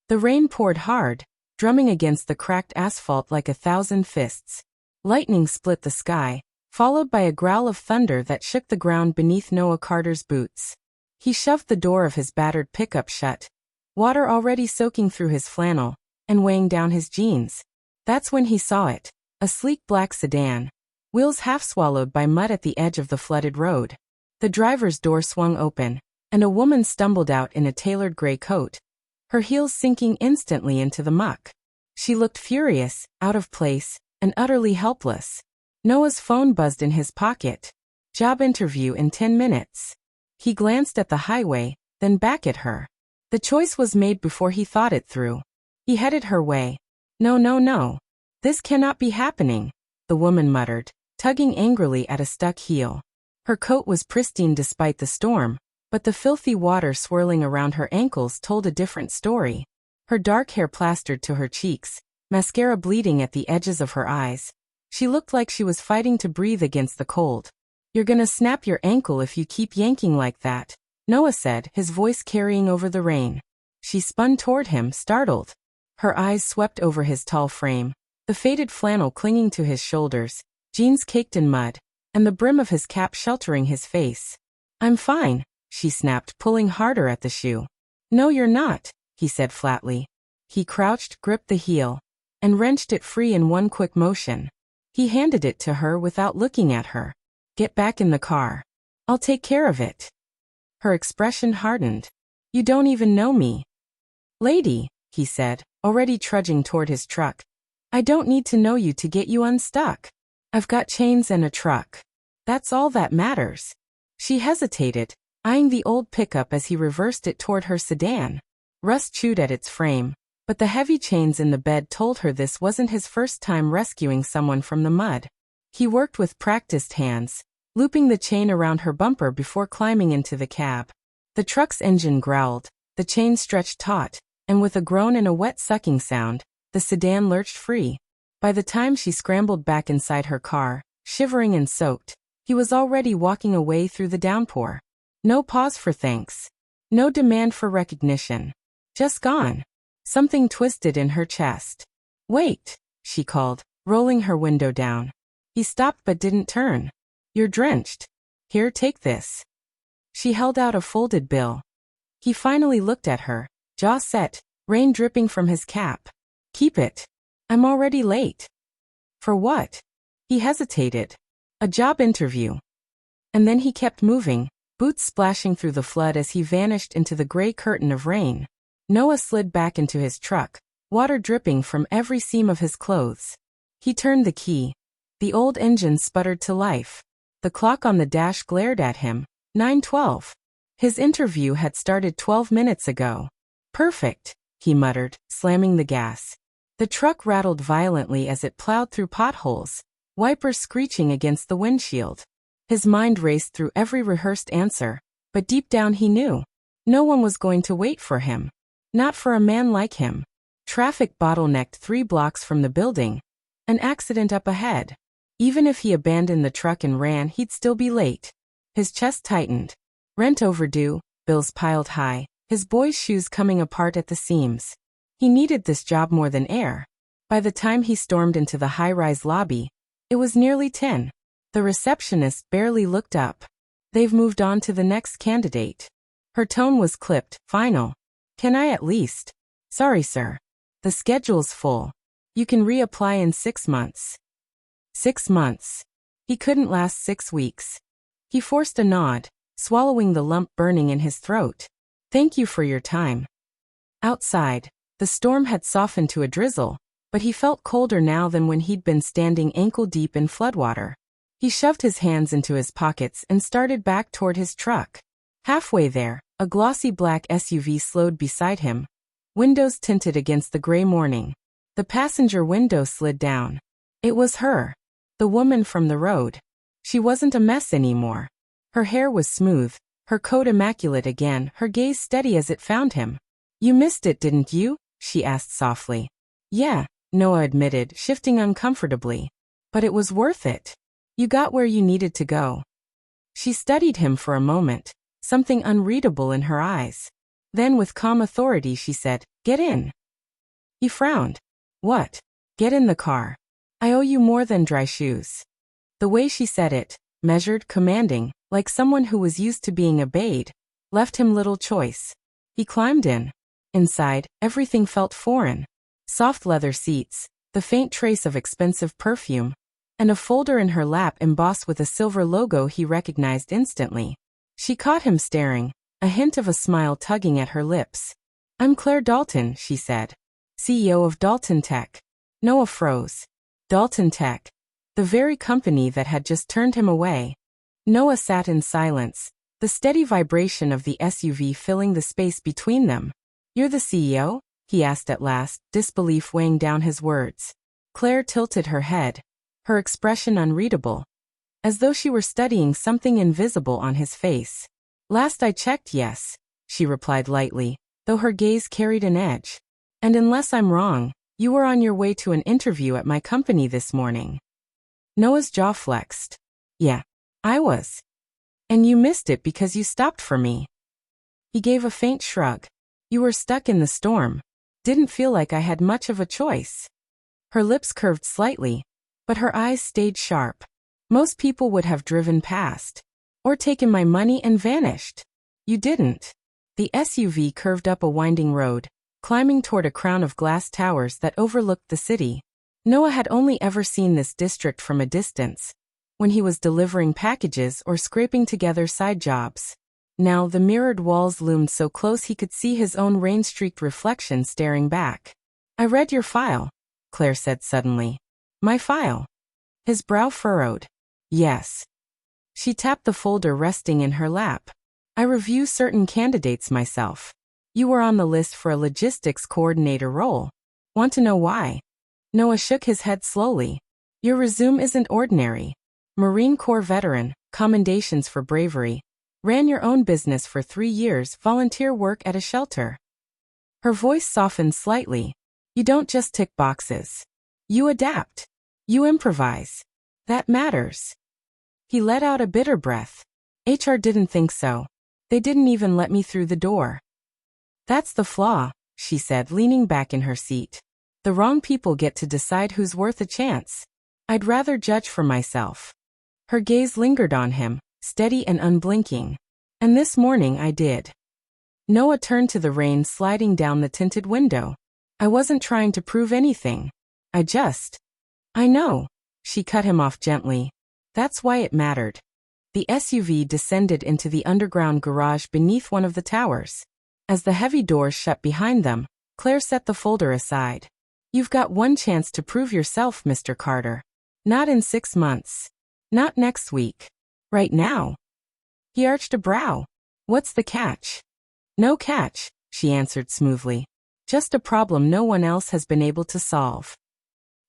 The rain poured hard, drumming against the cracked asphalt like 1,000 fists. Lightning split the sky, followed by a growl of thunder that shook the ground beneath Noah Carter's boots. He shoved the door of his battered pickup shut, water already soaking through his flannel and weighing down his jeans. That's when he saw it, a sleek black sedan, wheels half swallowed by mud at the edge of the flooded road. The driver's door swung open, and a woman stumbled out in a tailored gray coat, her heels sinking instantly into the muck. She looked furious, out of place, and utterly helpless. Noah's phone buzzed in his pocket. Job interview in 10 minutes. He glanced at the highway, then back at her. The choice was made before he thought it through. He headed her way. No, no, no. This cannot be happening, the woman muttered, tugging angrily at a stuck heel. Her coat was pristine despite the storm, but the filthy water swirling around her ankles told a different story. Her dark hair plastered to her cheeks, mascara bleeding at the edges of her eyes. She looked like she was fighting to breathe against the cold. You're gonna snap your ankle if you keep yanking like that, Noah said, his voice carrying over the rain. She spun toward him, startled. Her eyes swept over his tall frame, the faded flannel clinging to his shoulders, jeans caked in mud, and the brim of his cap sheltering his face. I'm fine, she snapped, pulling harder at the shoe. No, you're not, he said flatly. He crouched, gripped the heel, and wrenched it free in one quick motion. He handed it to her without looking at her. Get back in the car. I'll take care of it. Her expression hardened. You don't even know me. Lady, he said, already trudging toward his truck. I don't need to know you to get you unstuck. I've got chains and a truck. That's all that matters. She hesitated, eyeing the old pickup as he reversed it toward her sedan. Rust chewed at its frame, but the heavy chains in the bed told her this wasn't his first time rescuing someone from the mud. He worked with practiced hands, looping the chain around her bumper before climbing into the cab. The truck's engine growled, the chain stretched taut, and with a groan and a wet sucking sound, the sedan lurched free. By the time she scrambled back inside her car, shivering and soaked, he was already walking away through the downpour. No pause for thanks. No demand for recognition. Just gone. Something twisted in her chest. Wait, she called, rolling her window down. He stopped but didn't turn. You're drenched. Here, take this. She held out a folded bill. He finally looked at her, jaw set, rain dripping from his cap. Keep it. I'm already late. For what? He hesitated. A job interview. And then he kept moving, boots splashing through the flood as he vanished into the gray curtain of rain. Noah slid back into his truck, water dripping from every seam of his clothes. He turned the key. The old engine sputtered to life. The clock on the dash glared at him. 9:12. His interview had started 12 minutes ago. Perfect, he muttered, slamming the gas. The truck rattled violently as it plowed through potholes, wipers screeching against the windshield. His mind raced through every rehearsed answer, but deep down he knew. No one was going to wait for him. Not for a man like him. Traffic bottlenecked 3 blocks from the building. An accident up ahead. Even if he abandoned the truck and ran, he'd still be late. His chest tightened. Rent overdue, bills piled high, his boy's shoes coming apart at the seams. He needed this job more than air. By the time he stormed into the high-rise lobby, it was nearly 10. The receptionist barely looked up. They've moved on to the next candidate. Her tone was clipped, final. Can I at least? Sorry, sir. The schedule's full. You can reapply in 6 months. 6 months. He couldn't last 6 weeks. He forced a nod, swallowing the lump burning in his throat. Thank you for your time. Outside, the storm had softened to a drizzle, but he felt colder now than when he'd been standing ankle-deep in floodwater. He shoved his hands into his pockets and started back toward his truck. Halfway there, a glossy black SUV slowed beside him, windows tinted against the gray morning. The passenger window slid down. It was her. The woman from the road. She wasn't a mess anymore. Her hair was smooth, her coat immaculate again, her gaze steady as it found him. You missed it, didn't you? She asked softly. Yeah, Noah admitted, shifting uncomfortably. But it was worth it. You got where you needed to go. She studied him for a moment, something unreadable in her eyes. Then with calm authority she said, Get in. He frowned. What? Get in the car. I owe you more than dry shoes. The way she said it, measured, commanding, like someone who was used to being obeyed, left him little choice. He climbed in. Inside, everything felt foreign. Soft leather seats, the faint trace of expensive perfume, and a folder in her lap embossed with a silver logo he recognized instantly. She caught him staring, a hint of a smile tugging at her lips. I'm Claire Dalton, she said. CEO of Dalton Tech. Noah froze. Dalton Tech. The very company that had just turned him away. Noah sat in silence, the steady vibration of the SUV filling the space between them. You're the CEO? He asked at last, disbelief weighing down his words. Claire tilted her head, her expression unreadable, as though she were studying something invisible on his face. Last I checked, yes, she replied lightly, though her gaze carried an edge. And unless I'm wrong, you were on your way to an interview at my company this morning. Noah's jaw flexed. Yeah, I was. And you missed it because you stopped for me. He gave a faint shrug. You were stuck in the storm. Didn't feel like I had much of a choice. Her lips curved slightly, but her eyes stayed sharp. Most people would have driven past, or taken my money and vanished. You didn't. The SUV curved up a winding road, climbing toward a crown of glass towers that overlooked the city. Noah had only ever seen this district from a distance, when he was delivering packages or scraping together side jobs. Now the mirrored walls loomed so close he could see his own rain-streaked reflection staring back. I read your file, Claire said suddenly. My file? His brow furrowed. Yes. She tapped the folder resting in her lap. I review certain candidates myself. You were on the list for a logistics coordinator role. Want to know why? Noah shook his head slowly. Your resume isn't ordinary. Marine Corps veteran, commendations for bravery. Ran your own business for 3 years, volunteer work at a shelter. Her voice softened slightly. You don't just tick boxes. You adapt. You improvise. That matters. He let out a bitter breath. HR didn't think so. They didn't even let me through the door. That's the flaw, she said, leaning back in her seat. The wrong people get to decide who's worth a chance. I'd rather judge for myself. Her gaze lingered on him, steady and unblinking. And this morning I did. Noah turned to the rain sliding down the tinted window. I wasn't trying to prove anything. I know. She cut him off gently. That's why it mattered. The SUV descended into the underground garage beneath one of the towers. As the heavy doors shut behind them, Claire set the folder aside. You've got one chance to prove yourself, Mr. Carter. Not in 6 months. Not next week. Right now. He arched a brow. What's the catch? No catch, she answered smoothly. Just a problem no one else has been able to solve.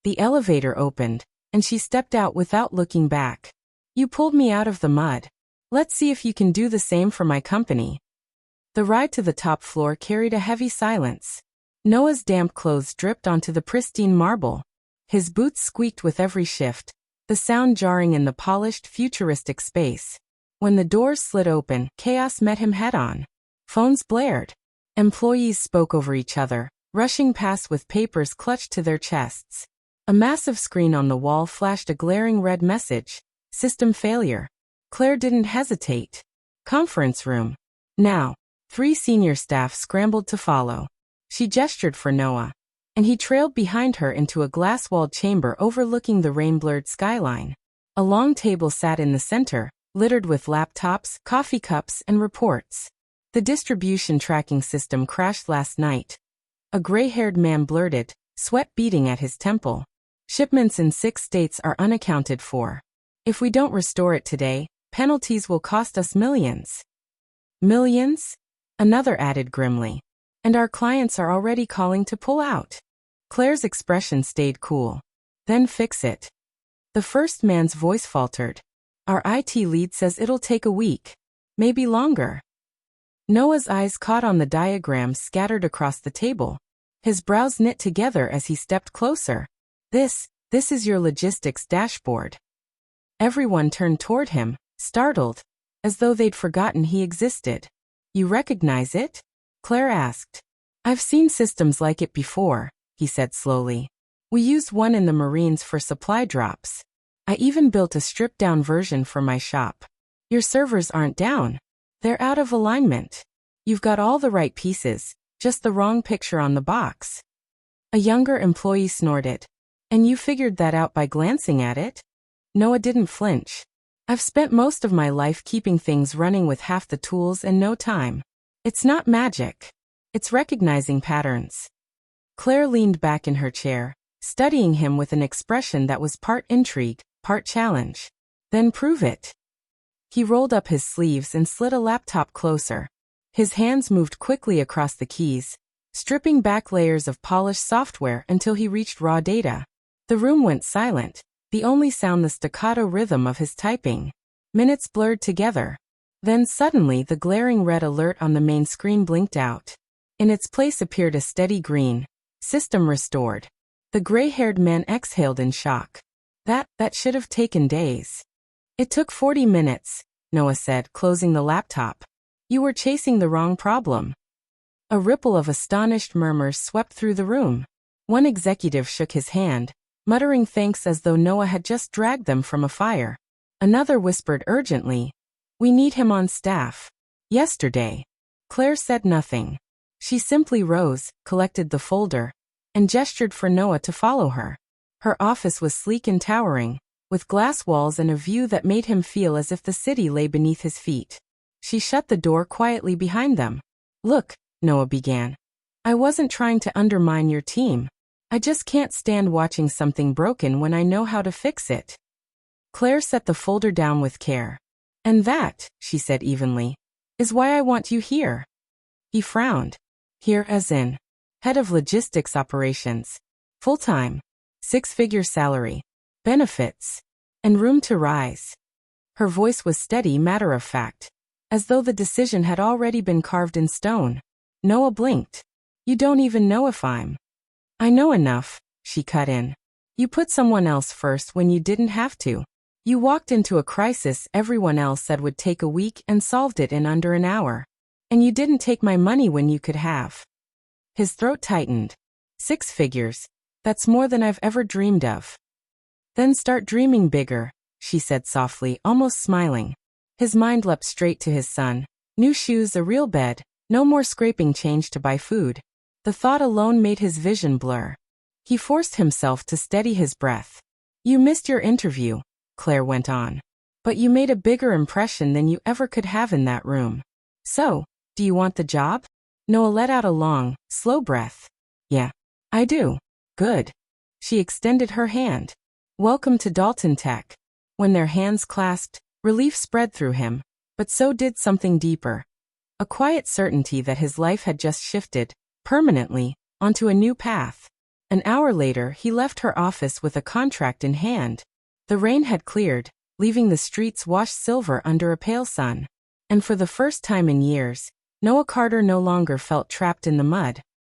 The elevator opened, and she stepped out without looking back. You pulled me out of the mud. Let's see if you can do the same for my company. The ride to the top floor carried a heavy silence. Noah's damp clothes dripped onto the pristine marble. His boots squeaked with every shift, the sound jarring in the polished, futuristic space. When the doors slid open, chaos met him head-on. Phones blared. Employees spoke over each other, rushing past with papers clutched to their chests. A massive screen on the wall flashed a glaring red message. System failure. Claire didn't hesitate. Conference room. Now. 3 senior staff scrambled to follow. She gestured for Noah, and he trailed behind her into a glass-walled chamber overlooking the rain-blurred skyline. A long table sat in the center, littered with laptops, coffee cups, and reports. The distribution tracking system crashed last night. A gray-haired man blurted, sweat beading at his temple. Shipments in 6 states are unaccounted for. If we don't restore it today, penalties will cost us millions. Millions? Another added grimly. And our clients are already calling to pull out. Claire's expression stayed cool. Then fix it. The first man's voice faltered. Our IT lead says it'll take a week. Maybe longer. Noah's eyes caught on the diagrams scattered across the table. His brows knit together as he stepped closer. This is your logistics dashboard. Everyone turned toward him, startled, as though they'd forgotten he existed. You recognize it? Claire asked. I've seen systems like it before, he said slowly. We used one in the Marines for supply drops. I even built a stripped-down version for my shop. Your servers aren't down. They're out of alignment. You've got all the right pieces, just the wrong picture on the box. A younger employee snorted. And you figured that out by glancing at it? Noah didn't flinch. I've spent most of my life keeping things running with half the tools and no time. It's not magic. It's recognizing patterns. Claire leaned back in her chair, studying him with an expression that was part intrigue, part challenge. Then prove it. He rolled up his sleeves and slid a laptop closer. His hands moved quickly across the keys, stripping back layers of polished software until he reached raw data. The room went silent, the only sound the staccato rhythm of his typing. Minutes blurred together. Then suddenly the glaring red alert on the main screen blinked out. In its place appeared a steady green. System restored. The gray-haired man exhaled in shock. That should have taken days. It took 40 minutes, Noah said, closing the laptop. You were chasing the wrong problem. A ripple of astonished murmurs swept through the room. One executive shook his hand, muttering thanks as though Noah had just dragged them from a fire. Another whispered urgently, "We need him on staff. Yesterday." Claire said nothing. She simply rose, collected the folder, and gestured for Noah to follow her. Her office was sleek and towering, with glass walls and a view that made him feel as if the city lay beneath his feet. She shut the door quietly behind them. "Look," Noah began. "I wasn't trying to undermine your team. I just can't stand watching something broken when I know how to fix it." Claire set the folder down with care. "And that," she said evenly, "is why I want you here." He frowned. "Here as in head of logistics operations. Full-time. 6-figure salary. Benefits. And room to rise." Her voice was steady, matter-of-fact, as though the decision had already been carved in stone. Noah blinked. "You don't even know if I'm—" "I know enough," she cut in. "You put someone else first when you didn't have to. You walked into a crisis everyone else said would take a week and solved it in under an hour. And you didn't take my money when you could have." His throat tightened. 6 figures. That's more than I've ever dreamed of. "Then start dreaming bigger," she said softly, almost smiling. His mind leapt straight to his son. New shoes, a real bed, no more scraping change to buy food. The thought alone made his vision blur. He forced himself to steady his breath. "You missed your interview," Claire went on. "But you made a bigger impression than you ever could have in that room. So, do you want the job?" Noah let out a long, slow breath. "Yeah, I do." "Good." She extended her hand. "Welcome to Dalton Tech." When their hands clasped, relief spread through him, but so did something deeper. A quiet certainty that his life had just shifted, permanently, onto a new path. An hour later he left her office with a contract in hand. The rain had cleared, leaving the streets washed silver under a pale sun. And for the first time in years, Noah Carter no longer felt trapped in the mud.